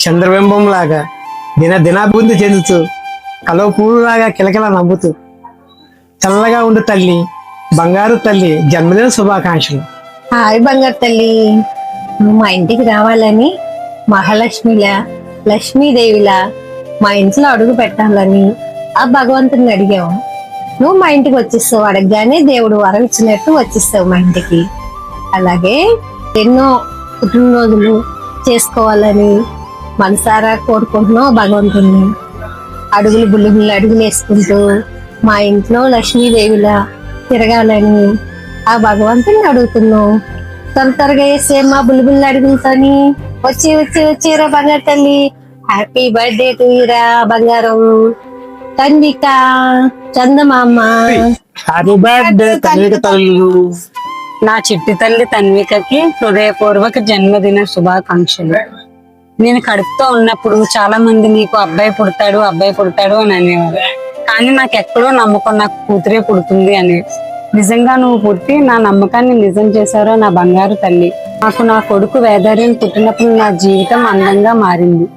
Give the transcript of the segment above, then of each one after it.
చంద్రబింబం లాగా దినాభివృద్ధి చెందుతూ కలవ పూలులాగా కిలకిల నవ్వుతూ చల్లగా ఉండు తల్లి, బంగారు తల్లి, జన్మదిన శుభాకాంక్షలు. హాయ్ బంగారు తల్లి, నువ్వు మా ఇంటికి రావాలని మహాలక్ష్మిలా లక్ష్మీదేవిలా మా ఇంట్లో అడుగు పెట్టాలని ఆ భగవంతుని అడిగావు. నువ్వు మా ఇంటికి వచ్చేస్తావు, అడగగానే దేవుడు వరం ఇచ్చినట్టు వచ్చేస్తావు మా ఇంటికి. అలాగే ఎన్నో పుట్టినరోజులు చేసుకోవాలని మనసారా కోరుకుంటున్నావు భగవంతుని. అడుగులు బుల్లి అడుగులు వేసుకుంటూ మా ఇంట్లో లక్ష్మీదేవిలా తిరగాలని ఆ భగవంతుని అడుగుతున్నావు. త్వరగా వేసే మా బుల్లి అడుగులతోని వచ్చేరా బంగారు తల్లి. హ్యాపీ బర్త్డే టు యూరా బంగారం. తన్విక, చందమామ, హ్యాపీ బర్త్డే తల్లికి తల్లు. నా చిట్టి తల్లి తన్వికకి హృదయపూర్వక జన్మదిన శుభాకాంక్షలు. నేను కడుపుతో ఉన్నప్పుడు చాలా మంది నీకు అబ్బాయి పుడతాడు అని అనేవారు. కానీ నాకు ఎక్కడో నమ్మకం నాకు కూతురే పుడుతుంది అని. నిజంగా నువ్వు పుట్టి నా నమ్మకాన్ని నిజం చేశారో నా బంగారు తల్లి. నాకు నా కొడుకు వేదార్యం పుట్టినప్పుడు నా జీవితం అందంగా మారింది.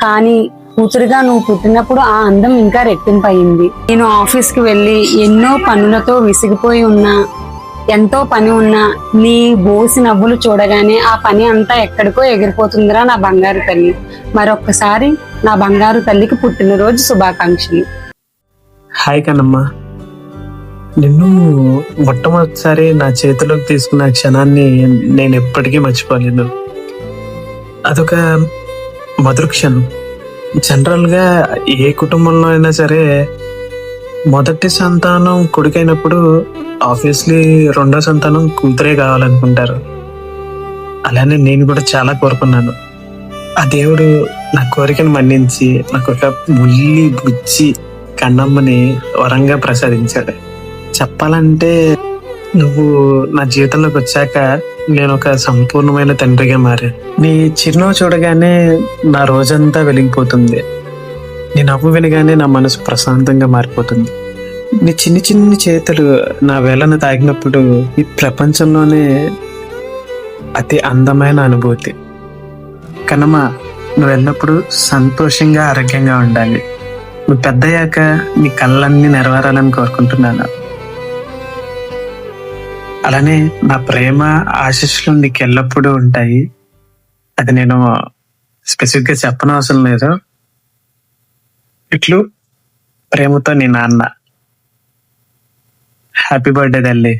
కానీ కూతురుగా నువ్వు పుట్టినప్పుడు ఆ అందం ఇంకా రెట్టింపయింది. నేను ఆఫీస్కి వెళ్ళి ఎన్నో పనులతో విసిగిపోయి ఉన్నా, ఎంతో పని ఉన్నా నీ బోసి నవ్వులు చూడగానే ఆ పని అంతా ఎక్కడికో ఎగిరిపోతుందిరా నా బంగారు తల్లి. మరొక్కసారి నా బంగారు తల్లికి పుట్టినరోజు శుభాకాంక్షలు. హాయ్ కన్నమ్మ, నిన్ను మొట్టమొదటిసారి నా చేతిలోకి తీసుకున్న క్షణాన్ని నేను ఎప్పటికీ మర్చిపోలేను. అదొక మధుర క్షణం. జనరల్గా ఏ కుటుంబంలో అయినా సరే మొదటి సంతానం కొడుకైనప్పుడు ఆబ్వియస్లీ రెండో సంతానం కూతురే కావాలనుకుంటారు. అలానే నేను కూడా చాలా కోరుకున్నాను. ఆ దేవుడు నా కోరికను మన్నించి నాకు ఒక బుల్లి బుచ్చి కన్నమ్మని వరంగా ప్రసాదించాడు. చెప్పాలంటే నువ్వు నా జీవితంలోకి వచ్చాక నేను ఒక సంపూర్ణమైన తండ్రిగా మారాను. నీ చిరునవ్వు చూడగానే నా రోజంతా వెలిగిపోతుంది. నీ నవ్వు వినగానే నా మనసు ప్రశాంతంగా మారిపోతుంది. నీ చిన్ని చిన్ని చేతులు నా వేళ్ళను తాకినప్పుడు ఈ ప్రపంచంలోనే అతి అందమైన అనుభూతి. కన్నమ్మ, నువ్వు ఎల్లప్పుడూ సంతోషంగా ఆరోగ్యంగా ఉండాలి. నువ్వు పెద్దయ్యాక నీ కళ్ళన్నీ నెరవేరాలని కోరుకుంటున్నాను. అలానే నా ప్రేమ ఆశీస్సులు నీకు ఎల్లప్పుడూ ఉంటాయి. అది నేను స్పెసిఫిక్ గా చెప్పనవసరం లేదు. ఇట్లు ప్రేమతో నీ నాన్న. హ్యాపీ బర్త్డే తల్లి.